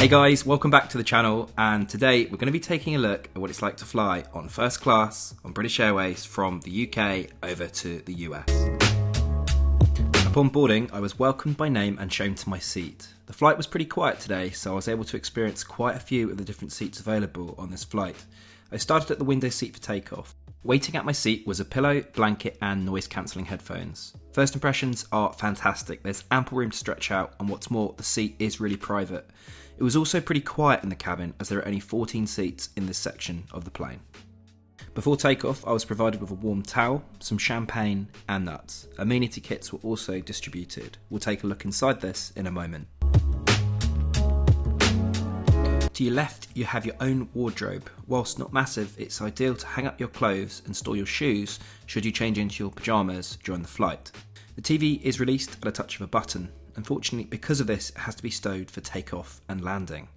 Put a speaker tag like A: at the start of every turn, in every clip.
A: Hey guys, welcome back to the channel, and today we're going to be taking a look at what it's like to fly on first class on British Airways from the UK over to the US. Upon boarding, I was welcomed by name and shown to my seat. The flight was pretty quiet today, so I was able to experience quite a few of the different seats available on this flight. I started at the window seat for takeoff. Waiting at my seat was a pillow, blanket and noise cancelling headphones. First impressions are fantastic, there's ample room to stretch out, and what's more, the seat is really private. It was also pretty quiet in the cabin as there are only 14 seats in this section of the plane. Before takeoff, I was provided with a warm towel, some champagne and nuts. Amenity kits were also distributed. We'll take a look inside this in a moment. To your left, you have your own wardrobe. Whilst not massive, it's ideal to hang up your clothes and store your shoes should you change into your pajamas during the flight. The TV is released at a touch of a button. Unfortunately, because of this, it has to be stowed for takeoff and landing.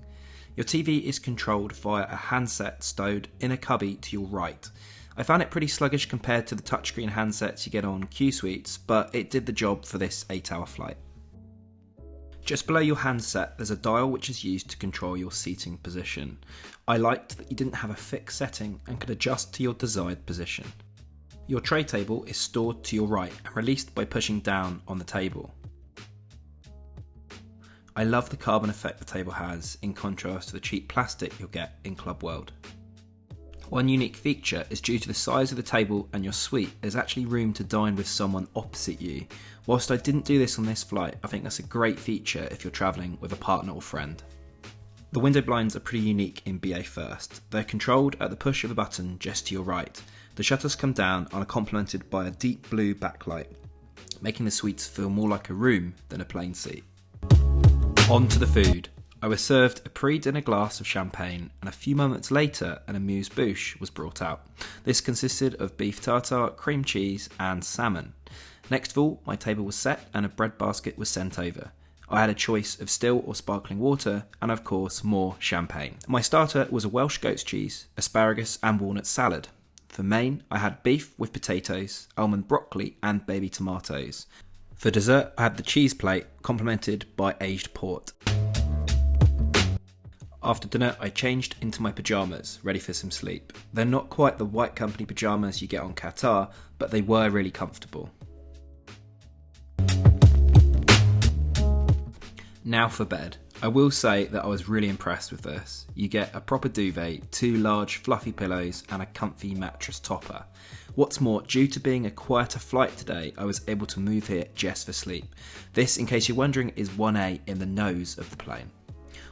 A: Your TV is controlled via a handset stowed in a cubby to your right. I found it pretty sluggish compared to the touchscreen handsets you get on Q suites, but it did the job for this 8-hour flight. Just below your handset, there's a dial which is used to control your seating position. I liked that you didn't have a fixed setting and could adjust to your desired position. Your tray table is stored to your right and released by pushing down on the table. I love the carbon effect the table has in contrast to the cheap plastic you'll get in Club World. One unique feature is due to the size of the table and your suite, there's actually room to dine with someone opposite you. Whilst I didn't do this on this flight, I think that's a great feature if you're travelling with a partner or friend. The window blinds are pretty unique in BA First. They're controlled at the push of a button just to your right. The shutters come down and are complemented by a deep blue backlight, making the suites feel more like a room than a plane seat. On to the food. I was served a pre-dinner glass of champagne, and a few moments later an amuse-bouche was brought out. This consisted of beef tartare, cream cheese and salmon. Next of all, my table was set and a bread basket was sent over. I had a choice of still or sparkling water and of course more champagne. My starter was a Welsh goat's cheese, asparagus and walnut salad. For main, I had beef with potatoes, almond broccoli and baby tomatoes. For dessert, I had the cheese plate complemented by aged port. After dinner, I changed into my pajamas, ready for some sleep. They're not quite the white company pajamas you get on Qatar, but they were really comfortable. Now for bed. I will say that I was really impressed with this. You get a proper duvet, 2 large fluffy pillows and a comfy mattress topper. What's more, due to being a quieter flight today, I was able to move here just for sleep. This, in case you're wondering, is 1A in the nose of the plane.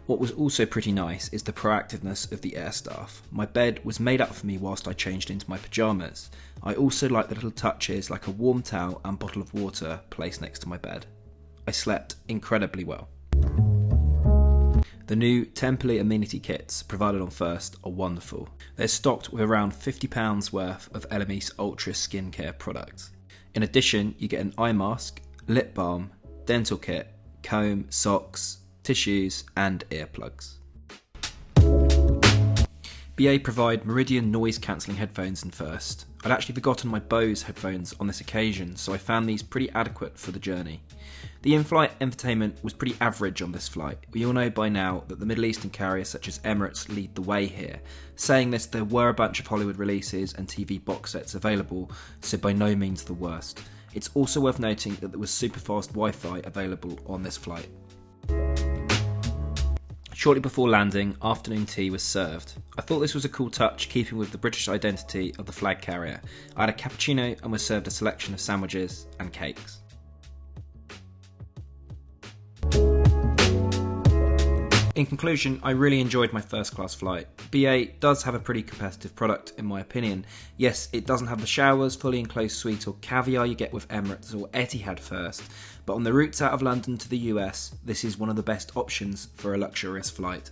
A: What was also pretty nice is the proactiveness of the air staff. My bed was made up for me whilst I changed into my pyjamas. I also like the little touches like a warm towel and bottle of water placed next to my bed. I slept incredibly well. The new Temporary amenity kits provided on First are wonderful. They're stocked with around £50 worth of Elemis Ultra skincare products. In addition, you get an eye mask, lip balm, dental kit, comb, socks, tissues and earplugs. BA provide Meridian noise cancelling headphones in First. I'd actually forgotten my Bose headphones on this occasion, so I found these pretty adequate for the journey. The in-flight entertainment was pretty average on this flight. We all know by now that the Middle Eastern carriers such as Emirates lead the way here. Saying this, there were a bunch of Hollywood releases and TV box sets available, so by no means the worst. It's also worth noting that there was super fast Wi-Fi available on this flight. Shortly before landing, afternoon tea was served. I thought this was a cool touch, keeping with the British identity of the flag carrier. I had a cappuccino and was served a selection of sandwiches and cakes. In conclusion, I really enjoyed my first class flight. BA does have a pretty competitive product in my opinion. Yes, it doesn't have the showers, fully enclosed suite or caviar you get with Emirates or Etihad First, but on the routes out of London to the US, this is one of the best options for a luxurious flight.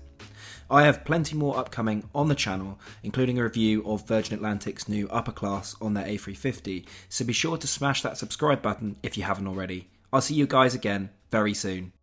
A: I have plenty more upcoming on the channel, including a review of Virgin Atlantic's new upper class on their A350, so be sure to smash that subscribe button if you haven't already. I'll see you guys again very soon.